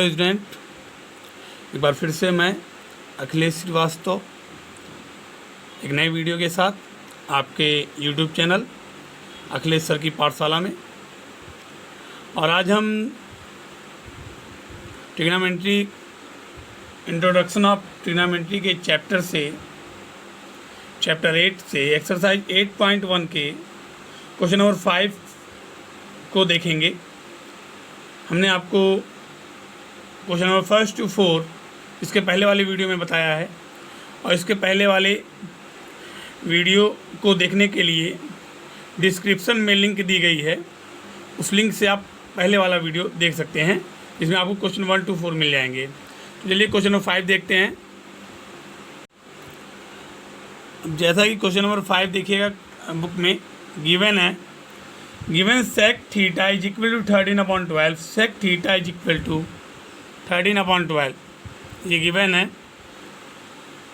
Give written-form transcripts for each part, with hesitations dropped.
Hello student, एक बार फिर से मैं अखिलेश श्रीवास्तव एक नई वीडियो के साथ आपके यूट्यूब चैनल अखिलेश सर की पाठशाला में। और आज हम ट्रिग्नोमेट्री इंट्रोडक्शन ऑफ ट्रिग्नोमेट्री के चैप्टर 8 से एक्सरसाइज 8.1 के क्वेश्चन नंबर 5 को देखेंगे। हमने आपको क्वेश्चन नंबर 1 to 4 इसके पहले वाले वीडियो में बताया है, और इसके पहले वाले वीडियो को देखने के लिए डिस्क्रिप्शन में लिंक दी गई है। उस लिंक से आप पहले वाला वीडियो देख सकते हैं, जिसमें आपको क्वेश्चन 1 to 4 मिल जाएंगे। तो चलिए क्वेश्चन नंबर 5 देखते हैं। अब जैसा कि क्वेश्चन नंबर 5 देखिएगा बुक में गिवन है, given sec theta is equal to 13/12, sec theta is equal to 13/12 ये गिवन है।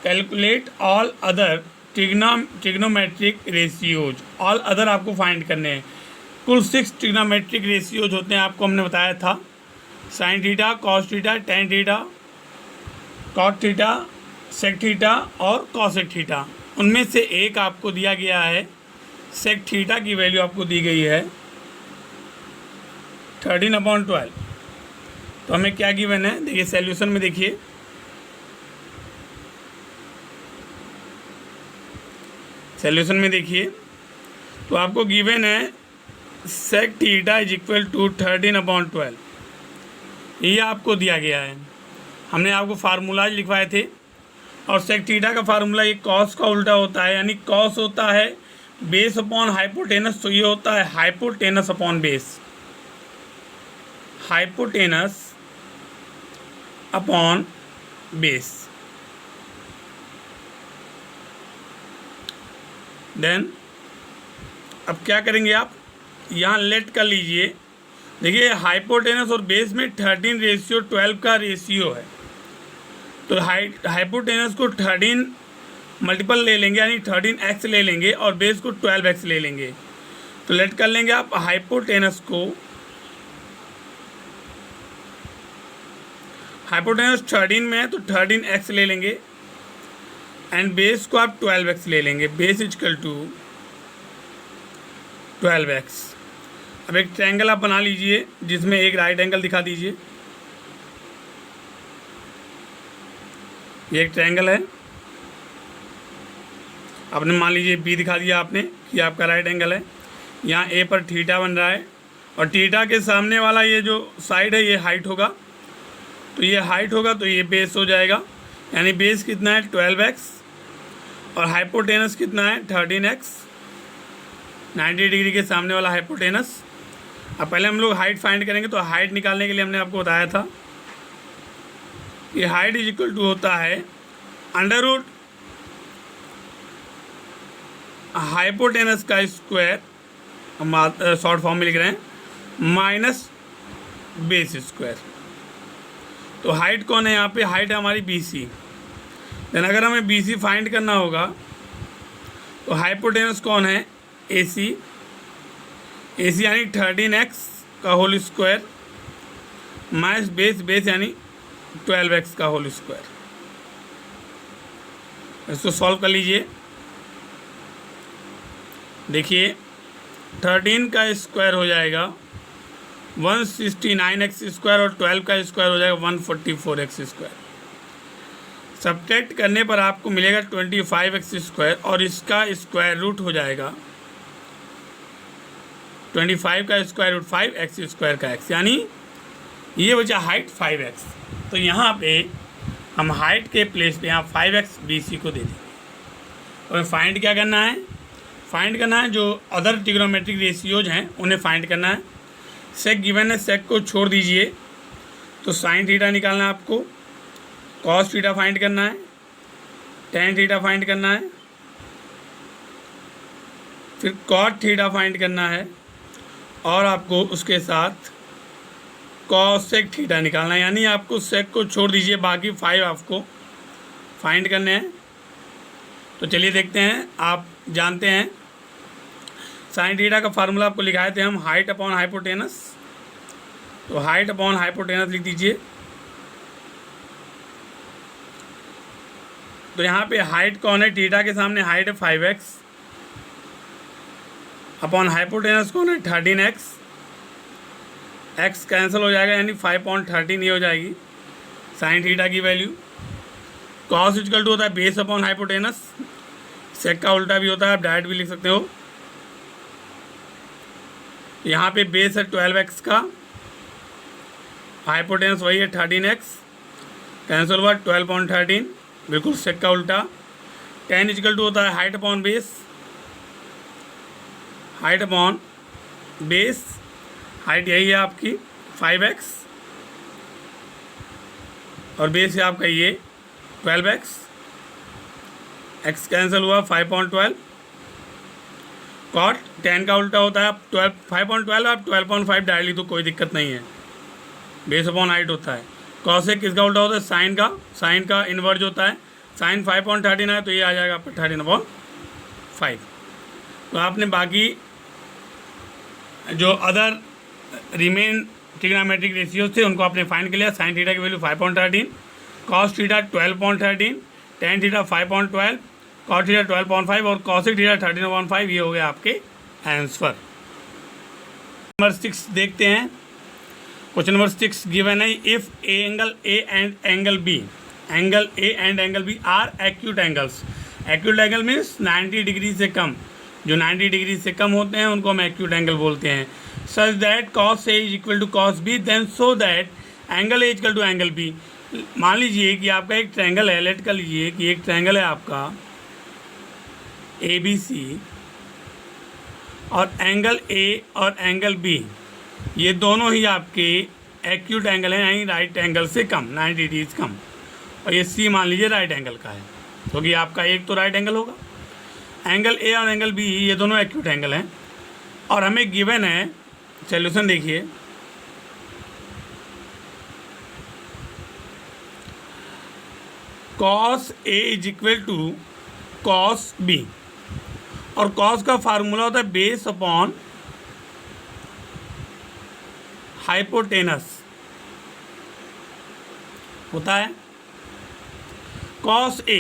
Calculate all other trigonometric ratios, all other आपको फाइंड करने हैं। कुल 6 ट्रिग्नोमेट्रिक रेशियोज होते हैं, आपको हमने बताया था। Sine theta, cos theta, tan theta, cot theta, sec theta और कॉसेक थीटा। उनमें से एक आपको दिया गया है, सेक थीटा की वैल्यू आपको दी गई है 13/12। तो हमें क्या गिवन है, देखिए सॉल्यूशन में, देखिए सॉल्यूशन में देखिए तो आपको गिवन है sec theta is equal to 13/12, ये आपको दिया गया है। हमने आपको फार्मूलाज लिखवाए थे, और सेक थीटा का फार्मूला ये कॉस का उल्टा होता है, यानी कॉस होता है बेस अपॉन हाइपोटेनस, तो ये होता है hypotenuse upon base, hypotenuse upon base. Then अब क्या करेंगे आप, यहाँ लेट कर लीजिए। देखिए हाइपोटेनस और बेस में 13:12 का रेशियो है, तो हाइपोटेनस को 13 मल्टीपल ले लेंगे, यानी 13x ले लेंगे, और बेस को 12x ले लेंगे। तो लेट कर लेंगे आप हाइपोटेनस को, हाइपोटेनस 13 में है तो 13x ले लेंगे, एंड बेस को आप 12x ले लेंगे। Base equal to 12x। अब एक ट्रायंगल आप बना लीजिए, जिसमें एक राइट एंगल दिखा दीजिए। ये एक ट्रायंगल है, आपने मान लीजिए बी दिखा दिया आपने कि आपका राइट एंगल है। यहाँ ए पर थीटा बन रहा है, और थीटा के सामने वाला ये जो साइड है ये हाइट होगा, तो ये हाइट होगा तो ये बेस हो जाएगा। यानी बेस कितना है 12x, और हाइपोटेनस कितना है 13x, 90 डिग्री के सामने वाला हाइपोटेनस। अब पहले हम लोग हाइट फाइंड करेंगे, तो हाइट निकालने के लिए हमने आपको बताया था कि हाइट इज इक्वल टू होता है अंडर रूट हाइपोटेनस का स्क्वायर, हम शॉर्ट फॉर्म में लिख रहे हैं, माइनस बेस स्क्वायर। तो हाइट कौन है यहाँ पे, हाइट है हमारी BC। देन अगर हमें BC फाइंड करना होगा तो हाइपोटेनस कौन है, AC। AC यानी 13x का होल स्क्वायर माइनस बेस यानी 12x का होल स्क्वायर। इसको सॉल्व कर लीजिए। देखिए 13 का स्क्वायर हो जाएगा 169x स्क्वायर, और 12 का स्क्वायर हो जाएगा 144x स्क्वायर। सब्ट्रैक्ट करने पर आपको मिलेगा 25x स्क्वायर, और इसका स्क्वायर रूट हो जाएगा 25 का स्क्वायर रूट 5x स्क्वायर का x, यानी ये बचा हाइट 5x। तो यहाँ पे हम हाइट के प्लेस पे यहाँ 5x BC को दे देंगे। और फाइंड क्या करना है, फाइंड करना है जो अदर ट्रिग्नोमेट्रिक रेशियोज हैं उन्हें फाइंड करना है। सेक गिवन है, सेक को छोड़ दीजिए, तो साइन थीटा निकालना है आपको, कॉस थीटा फाइंड करना है, टेन थीटा फाइंड करना है, फिर कॉट थीटा फाइंड करना है, और आपको उसके साथ कॉसेक थीटा निकालना है। यानी आपको सेक को छोड़ दीजिए, बाकी 5 आपको फाइंड करने हैं। तो चलिए देखते हैं, आप जानते हैं साइन थीटा का फार्मूला आपको लिखाए थे हम, हाइट अपॉन हाइपोटेनस। तो हाइट अपॉन हाइपोटेनस लिख दीजिए, तो यहाँ पे हाइट कौन है, थीटा के सामने हाइट है 5x अपॉन हाइपोटेनस कौन है 13x, x कैंसिल हो जाएगा यानी 5.13 ये हो जाएगी साइन थीटा की वैल्यू। कॉस इक्वल टू होता है बेस अपॉन हाइपोटेनस, सेक का उल्टा भी होता है, आप डायरेक्ट भी लिख सकते हो। यहाँ पे बेस है 12x का, हाइपोटेनस वही है 13x, कैंसिल हुआ 12.13, बिल्कुल सेक का उल्टा। tan इक्वल टू होता है height upon base, height upon base, height यही है आपकी 5x और बेस है आपका ये 12x, x कैंसिल हुआ 5.12, कॉट tan का उल्टा होता है 5.12, आप 12.5 डाल ली तो कोई दिक्कत नहीं है, बेस अपॉन हाइट होता है। कॉसेक किसका उल्टा होता है, साइन का इन्वर्ज होता है, साइन 5.13 है तो ये आ जाएगा आपका 13/5। तो आपने बाकी जो अदर रिमेन ट्रिग्नोमेट्रिक रेशियोज थे उनको आपने फाइंड कर लिया। साइन थीटा की value 5.13, cos theta 12.13, tan theta 5.12, cot theta 12.5 और कॉसिक थीटा 13/5, ये हो गया आपके आंसर। नंबर 6 देखते हैं। क्वेश्चन नंबर 6 गिवन है, if angle A and angle B are acute angles. Acute angle means 90 degree से कम, जो 90 डिग्री से कम होते हैं उनको हम एक्यूट एंगल बोलते हैं। Such that cos A is equal to cos B, then so that angle A equal to angle B. मान लीजिए कि आपका एक ट्रायंगल है, लेट कर लीजिए कि एक ट्रायंगल है आपका ABC और एंगल ए और एंगल बी ये दोनों ही आपके एक्यूट एंगल हैं, यानी राइट एंगल से कम 90 डिग्री कम, और ये C मान लीजिए राइट एंगल का है, क्योंकि आपका एक तो राइट एंगल होगा। एंगल ए और एंगल बी ये दोनों एक्यूट एंगल हैं और हमें गिवन है, सॉल्यूशन देखिए, cos A is equal to cos B, और कॉस का फार्मूला होता है बेस अपॉन हाइपोटेनस होता है। Cos A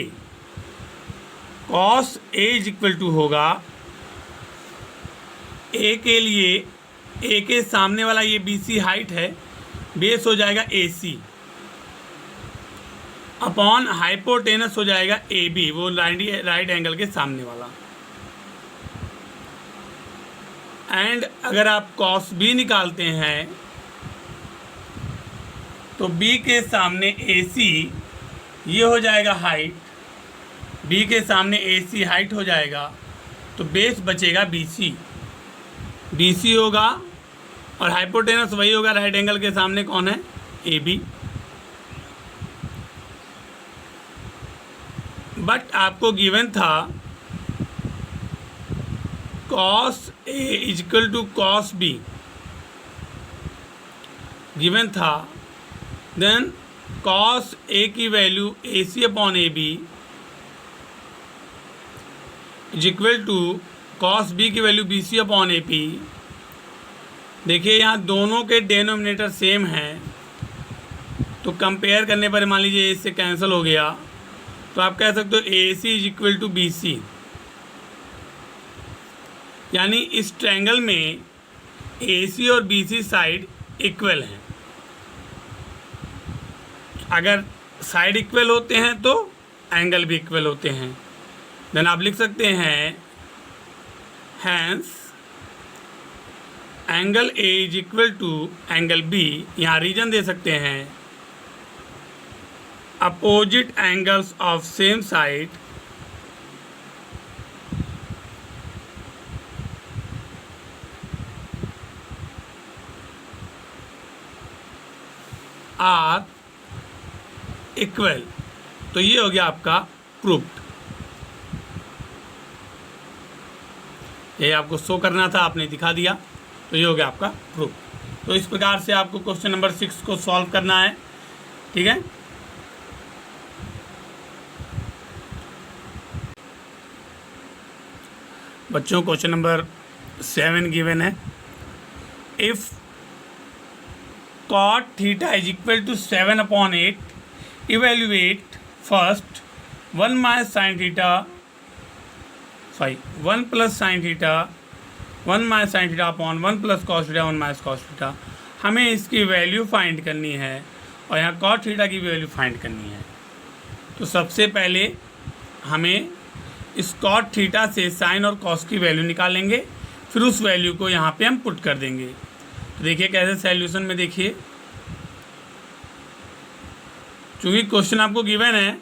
is equal to होगा ए के लिए, ए के सामने वाला ये BC हाइट है, बेस हो जाएगा AC अपॉन हाइपोटेनस हो जाएगा AB, वो राइट एंगल के सामने वाला। एंड अगर आप कॉस B निकालते हैं तो B के सामने AC ये हो जाएगा हाइट, B के सामने AC हाइट हो जाएगा, तो बेस बचेगा BC होगा और हाइपोटेनस वही होगा राइट एंगल के सामने, कौन है, AB। बट आपको गिवन था cos A is equal to cos B given था, देन कॉस ए की value AC upon AB is equal to cos B की वैल्यू BC अपॉन AP। देखिए यहाँ दोनों के डेनोमिनेटर सेम हैं, तो कंपेयर करने पर मान लीजिए इससे कैंसिल हो गया, तो आप कह सकते हो AC is equal to BC, यानी इस ट्रायंगल में AC और BC साइड इक्वल हैं। अगर साइड इक्वल होते हैं तो एंगल भी इक्वल होते हैं। देन आप लिख सकते हैं hence angle A is equal to angle B, यहाँ रीजन दे सकते हैं opposite angles of same side are equal. तो ये हो गया आपका प्रूफ्ड, ये आपको शो करना था, आपने दिखा दिया, तो ये हो गया आपका प्रूफ। तो इस प्रकार से आपको क्वेश्चन नंबर 6 को सॉल्व करना है, ठीक है। बच्चों क्वेश्चन नंबर 7 गिवन है, if cot theta is equal to 7/8, evaluate first 1 minus sine theta, sorry 1 plus sine theta, 1 minus sine theta upon 1 plus cos theta 1 minus cos theta. हमें इसकी value find करनी है और यहाँ कॉस थीटा की भी value find करनी है। तो सबसे पहले हमें इस कॉस थीटा से साइन और कॉस की वैल्यू निकालेंगे, फिर उस वैल्यू को यहाँ पे हम पुट कर देंगे। तो देखिए कैसे सॉल्यूशन में, देखिए चूँकि क्वेश्चन आपको गिवन है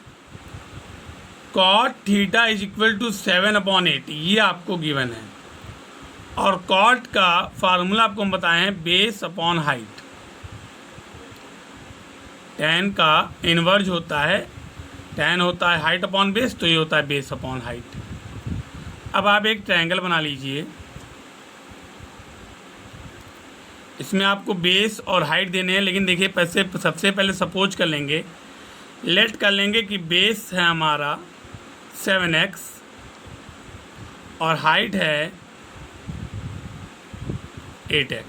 cot theta is equal to 7/8, ये आपको गिवन है, और कॉट का फार्मूला आपको हम बताए हैं बेस अपॉन हाइट। tan का इन्वर्ज होता है, tan होता है हाइट अपॉन बेस, तो ये होता है बेस अपॉन हाइट। अब आप एक ट्रायंगल बना लीजिए, इसमें आपको बेस और हाइट देने हैं, लेकिन देखिए सबसे पहले सपोज कर लेंगे, लेट कर लेंगे कि बेस है हमारा 7x और हाइट है 8x,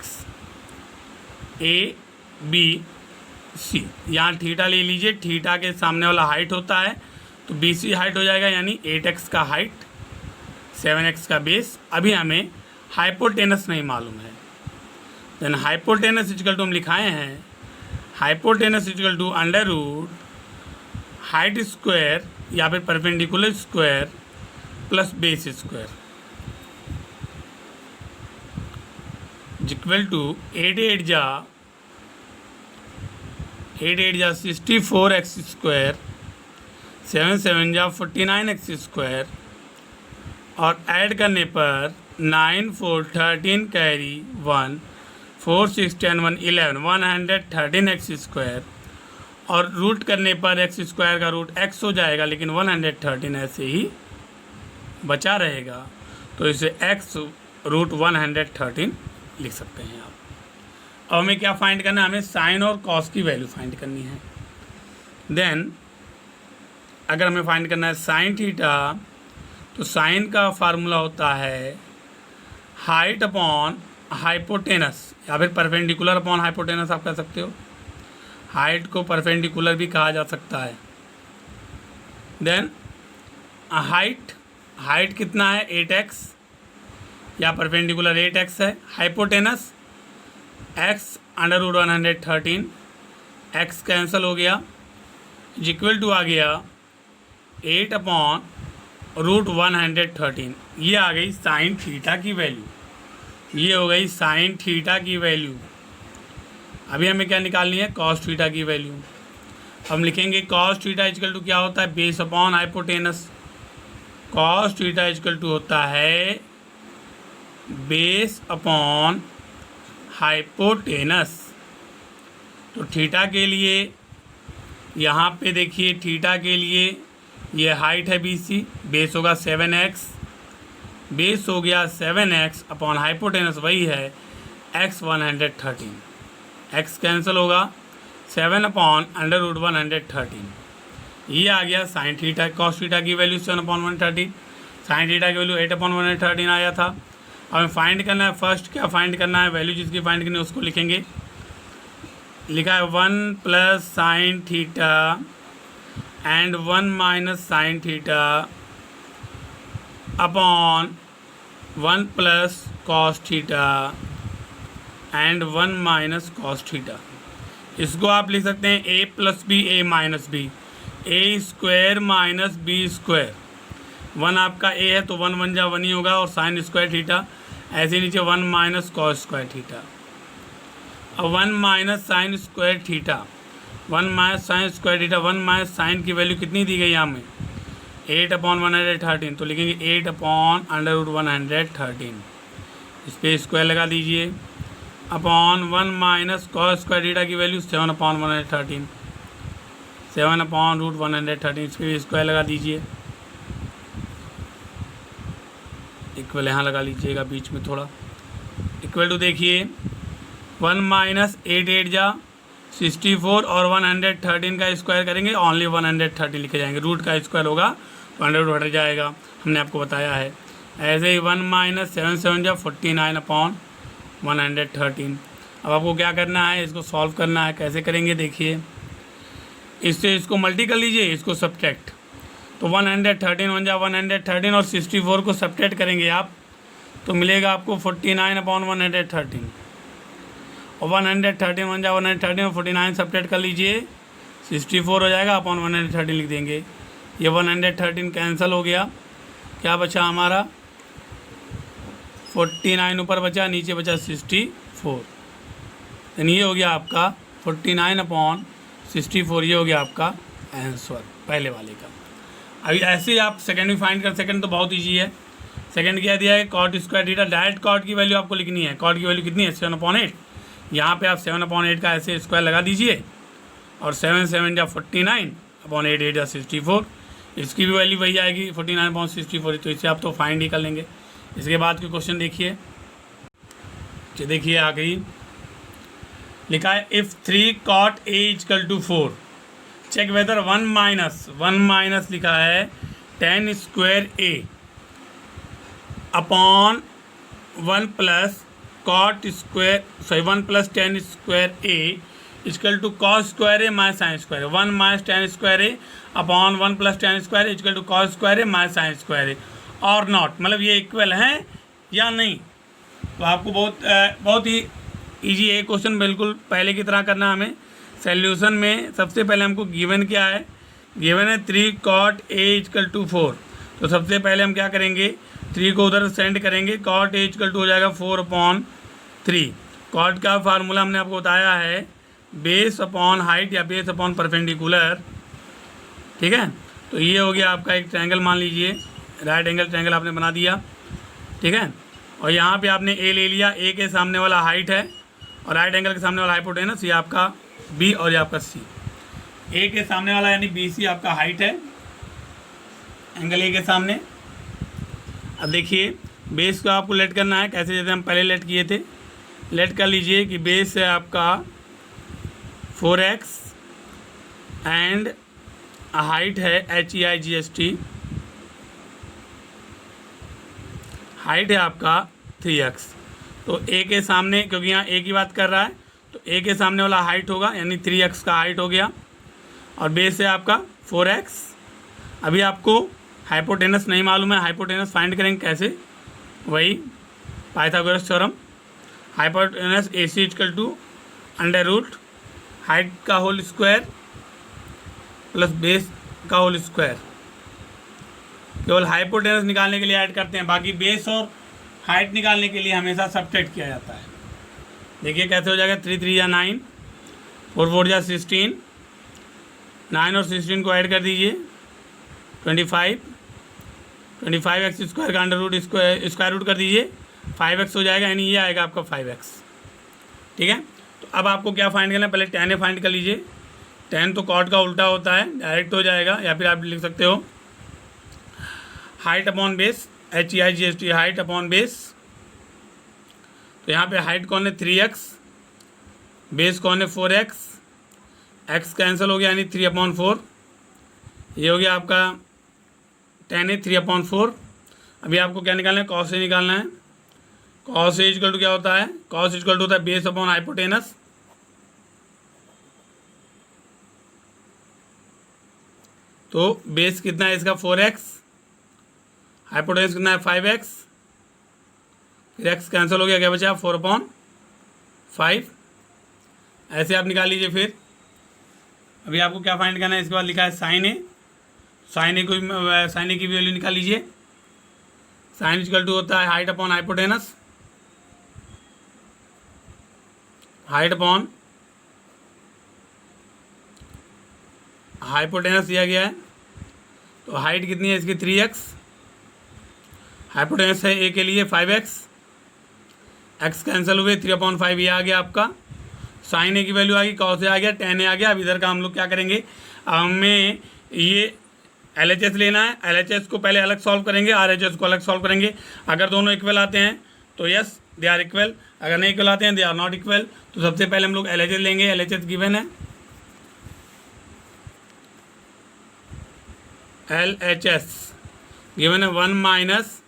ABC। यहाँ थीटा ले लीजिए, थीटा के सामने वाला हाइट होता है, तो BC हाइट हो जाएगा, यानी 8x का हाइट, 7x का बेस। अभी हमें हाइपोटेनस नहीं मालूम है, देन हाइपोटेनस इक्वल टू हम लिखाए हैं, hypotenuse equal to under root height square या फिर perpendicular square plus base square equal to 8 जा 64x स्क्वायर, 7 जा 49x स्क्वायर, और ऐड करने पर 9 4 13 कैरी 1 4 6 10 1 11 113x स्क्वायर, और रूट करने पर एक्स स्क्वायर का रूट x हो जाएगा, लेकिन 113 ऐसे ही बचा रहेगा, तो इसे x रूट 113 लिख सकते हैं आप। अब हमें क्या फाइंड करना है, हमें साइन और कॉस की वैल्यू फाइंड करनी है। देन अगर हमें फाइंड करना है साइन थीटा, तो साइन का फार्मूला होता है हाइट अपॉन हाइपोटेनस या फिर परपेंडिकुलर अपॉन हाइपोटेनस, आप कह सकते हो। हाइट को परपेंडिकुलर भी कहा जा सकता है। देन हाइट कितना है 8x, या परपेंडिकुलर 8x है। Hypotenuse x under root 113, x cancel हो गया, इक्वल टू आ गया 8 अपॉन रूट 113। ये आ गई साइन थीटा की वैल्यू, ये हो गई साइन थीटा की वैल्यू। अभी हमें क्या निकालनी है, कॉस थीटा की वैल्यू। हम लिखेंगे कॉस थीटा इक्वल टू क्या होता है, base upon hypotenuse. Cos theta equal to होता है बेस अपॉन हाइपोटेनस। तो थीटा के लिए यहाँ पे देखिए, थीटा के लिए ये हाइट है BC, बेस होगा 7x, बेस हो गया 7x अपॉन हाइपोटेनस वही है x 113, x कैंसिल होगा 7 अपॉन अंडर रूट 113। ये आ गया साइन थीटा। कॉस थीटा की वैल्यू 7 अपॉन 113, साइन थीटा की वैल्यू 8 अपॉन 113 आया था। अब हमें फाइंड करना है, फर्स्ट क्या फाइंड करना है, वैल्यू जिसकी फाइंड करनी है उसको लिखेंगे। लिखा है 1 plus sine theta and 1 minus sine theta upon 1 plus cos theta and 1 minus cos theta. इसको आप लिख सकते हैं a plus B a minus B, a square minus B square. 1 आपका a है तो 1 1 जा 1 ही होगा, और साइन स्क्वायर थीटा ऐसे नीचे 1 माइनस कॉस स्क्वायर थीटा। अब 1 minus sine square theta, 1 minus sine square theta, 1 minus sine की वैल्यू कितनी दी गई यहाँ में 8 अपॉन 113, तो लिखेंगे 8 अपॉन अंडर रूट 113, इस पर स्क्वायर लगा दीजिए, upon 1 minus cos square theta की वैल्यू 7 अपॉन 113, 7 अपॉन रूट 113, इस पर स्क्वायर लगा दीजिए, इक्वल यहाँ लगा लीजिएगा बीच में थोड़ा, इक्वल टू देखिए 1 माइनस 8 8 जा 64 और 113 का स्क्वायर करेंगे, ओनली 113 लिखे जाएंगे, रूट का स्क्वायर होगा 100 हट जाएगा, हमने आपको बताया है। ऐसे ही 1 माइनस 7 7 जा 49 अपॉन 113। अब आपको क्या करना है, इसको सॉल्व करना है। कैसे करेंगे देखिए, इससे इसको मल्टी कर लीजिए, इसको सब्ट्रैक्ट, तो 113 बन जाए 113 और 64 को सब्ट्रैक्ट करेंगे आप तो मिलेगा आपको 49/113 और 113 बन जाए 113 और 49 सब्ट्रैक्ट कर लीजिए 64 हो जाएगा अपॉन 113 लिख देंगे। ये 113 कैंसिल हो गया, क्या बचा हमारा 49 ऊपर बचा, नीचे बचा 64। यानी ये हो गया आपका 49/64, ये हो गया आपका आंसर पहले वाले का। अभी ऐसे ही आप सेकंड भी फाइंड कर, सेकंड तो बहुत ईजी है। सेकंड क्या दिया है, cot square theta, direct cot की वैल्यू आपको लिखनी है। कॉट की वैल्यू कितनी है 7/8, यहाँ पे आप 7/8 का ऐसे स्क्वायर लगा दीजिए और 7 7 या 49/8 8 या 64, इसकी भी वैल्यू वही आएगी 49/64। तो इससे आप तो फाइंड ही कर लेंगे। इसके बाद के क्वेश्चन देखिए, देखिए आ गई, लिखा है if 3 cot A = 4 check whether 1 minus लिखा है tan square A upon 1 plus cot square 1 plus tan square A = cos square A minus sine square A, 1 minus tan square A upon 1 plus tan square A = cos square A minus sine square A और not, मतलब ये equal हैं या नहीं। तो आपको बहुत ही easy है क्वेश्चन, बिल्कुल पहले की तरह करना। हमें सॉल्यूशन में सबसे पहले हमको गिवन क्या है, गिवन है 3 cot A = 4। तो सबसे पहले हम क्या करेंगे, 3 को उधर सेंड करेंगे, cot A = हो जाएगा 4/3। cot का फार्मूला हमने आपको बताया है बेस अपॉन हाइट या बेस अपॉन परपेंडिकुलर, ठीक है। तो ये हो गया आपका एक ट्रायंगल, मान लीजिए राइट एंगल ट्रायंगल आपने बना दिया, ठीक है। और यहाँ पे आपने ए ले लिया, ए के सामने वाला हाइट है और राइट एंगल के सामने वाला हाइपोटेनस, ये आपका बी और ये आपका सी। ए के सामने वाला यानी बी सी आपका हाइट है एंगल ए के सामने। अब देखिए बेस को आपको लेट करना है, कैसे जैसे हम पहले लेट किए थे। लेट कर लीजिए कि बेस है आपका 4x एंड हाइट है HEIGHT, हाइट है आपका 3x। तो ए के सामने, क्योंकि यहाँ ए की बात कर रहा है, तो ए के सामने वाला हाइट होगा यानी 3x का हाइट हो गया और बेस है आपका 4x। अभी आपको हाइपोटेनस नहीं मालूम है, हाइपोटेनस फाइंड करेंगे कैसे, वही Pythagoras theorem. Hypotenuse AC = height का होल स्क्वायर प्लस बेस का होल स्क्वायर। केवल हाइपोटेनस निकालने के लिए ऐड करते हैं, बाकी बेस और हाइट निकालने के लिए हमेशा सब्ट्रैक्ट किया जाता है। देखिए कैसे हो जाएगा, 3 3 या 9, 4 4 या 16, 9 और 16 को ऐड कर दीजिए 25, 25x स्क्वायर का अंडर रूट स्क्वायर रूट कर दीजिए 5x हो जाएगा, यानी ये आएगा आपका 5x, ठीक है। तो अब आपको क्या फाइंड करना है, पहले tan ए फाइंड कर लीजिए। tan तो cot का उल्टा होता है, डायरेक्ट हो जाएगा, या फिर आप लिख सकते हो height upon base, HEIGHT height upon base. तो यहाँ पे हाइट कौन है 3x, बेस कौन है 4x, x कैंसिल हो गया यानी 3/4, ये हो गया आपका tan A 3/4। अभी आपको क्या निकालना है, cos A निकालना है। cos A = क्या होता है, cos = होता है बेस अपॉन हाइपोटेनस। तो बेस कितना है इसका 4x, हाइपोटेनस कितना है 5x, फिर x कैंसिल हो गया, क्या बचा 4/5। ऐसे आप निकाल लीजिए। फिर अभी आपको क्या फाइंड करना है, इसके बाद लिखा है साइन ए, साइन ए की वैल्यू निकाल लीजिए। साइन = होता है height upon hypotenuse, height upon hypotenuse दिया गया है। तो हाइट कितनी है इसकी 3x, हाइपोटेनस है ए के लिए 5x, x कैंसिल हुए 3/5, ये आ गया आपका। साइन ए की वैल्यू आ गई, cos ए आ गया, tan ए आ गया। अब इधर का हम लोग क्या करेंगे, हमें ये LHS लेना है। LHS को पहले अलग सॉल्व करेंगे, RHS को अलग सॉल्व करेंगे। अगर दोनों इक्वल आते हैं तो यस दे आर इक्वल, अगर नहीं इक्वल आते हैं दे आर नॉट इक्वल। तो सबसे पहले हम लोग LHS लेंगे। LHS गिवन है, LHS गिवन है 1 minus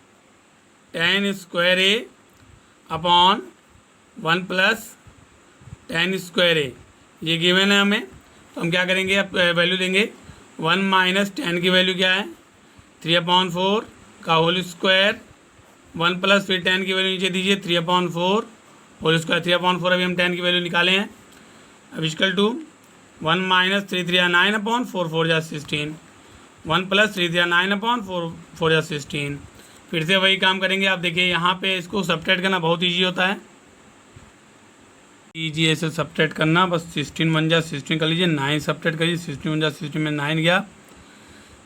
tan square A upon 1 plus tan square A, ये गिवन है हमें। तो हम क्या करेंगे, अब वैल्यू देंगे 1 माइनस tan की वैल्यू क्या है 3/4 का होल स्क्वायर 1 प्लस फिर 10 की वैल्यू नीचे दीजिए 3/4 होल स्क्वायर 3/4 अभी हम 10 की वैल्यू निकाले हैं। अब इक्वल टू 1 माइनस 3 3 9/4 4 जा 16 1 प्लस 3 3 9/4 4 जा 16। फिर से वही काम करेंगे। आप देखिए यहाँ पे इसको सब्ट्रैक्ट करना बहुत ईजी होता है, ईजी ऐसे सब्ट्रैक्ट करना। बस 16 1 जा 16 कर लीजिए, 9 सब्ट्रैक्ट करिए, 16 1 जा 16 में 9 गया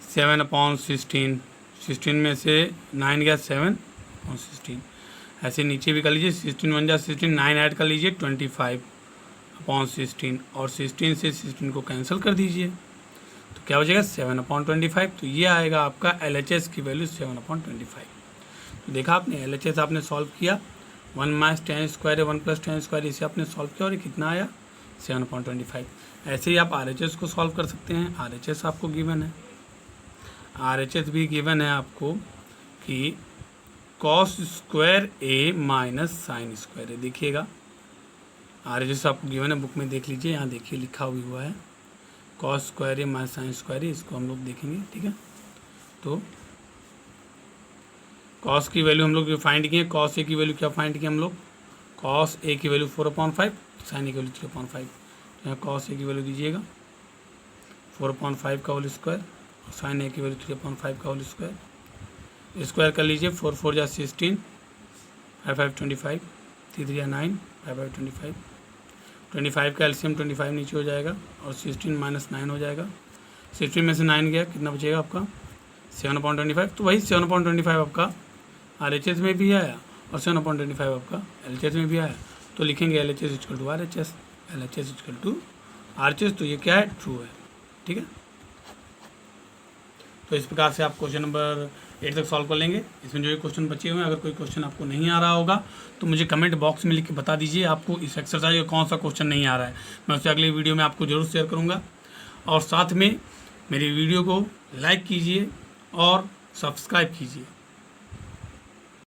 7/16, 16 में से 9 गया 7/16। ऐसे नीचे भी कर लीजिए, 16 1 जा 16, 9 ऐड कर लीजिए 25/16 और 16 से 16 को कैंसिल कर दीजिए तो क्या हो जाएगा 7/25। तो ये आएगा आपका LHS की वैल्यू 7/25। तो देखा आपने LHS आपने सॉल्व किया, 1 माइनस 10 स्क्वायर है 1 प्लस 10 स्क्वायर, इसे आपने सॉल्व किया और ये कितना आया 7/25। ऐसे ही आप RHS को सॉल्व कर सकते हैं। RHS आपको गिवन है, RHS भी गिवन है आपको कि cos square A minus sine square है। देखिएगा RHS आपको गिवन है, बुक में देख लीजिए, यहाँ देखिए लिखा हुआ है cos square A minus sine square, इसको हम लोग देखेंगे। ठीक है, तो कॉस की वैल्यू हम लोग फाइंड किए, कॉस A की वैल्यू क्या फाइंड किए हम लोग, कॉस A की वैल्यू 4/5, साइन A की वैल्यू 3/5। तो यहाँ कॉस A की वैल्यू दीजिएगा 4/5 का होल स्क्वायर और साइन A की वैल्यू 3/5 का होल स्क्वायर। स्क्वायर कर लीजिए 4 4 जा 16, 5 5 25, 3 3 9, 5 5 25, 25 का एलसीएम 25 नीचे हो जाएगा और 16 माइनस 9 हो जाएगा। 16 में से 9 गया, कितना बचेगा आपका 7/25। तो वही 7/25 आपका RHS में भी आया और 7/25 आपका LHS में भी आया। तो लिखेंगे LHS equal to RHS, LHS equal to RHS। तो ये क्या है, ट्रू है। ठीक है, तो इस प्रकार से आप क्वेश्चन नंबर 8 तक सॉल्व कर लेंगे। इसमें जो ये क्वेश्चन बचे हुए हैं, अगर कोई क्वेश्चन आपको नहीं आ रहा होगा तो मुझे कमेंट बॉक्स में लिख के बता दीजिए आपको इस एक्सरसाइज का कौन सा क्वेश्चन नहीं आ रहा है। मैं उससे अगली वीडियो में आपको ज़रूर शेयर करूँगा। और साथ में मेरी वीडियो को लाइक कीजिए और सब्सक्राइब कीजिए।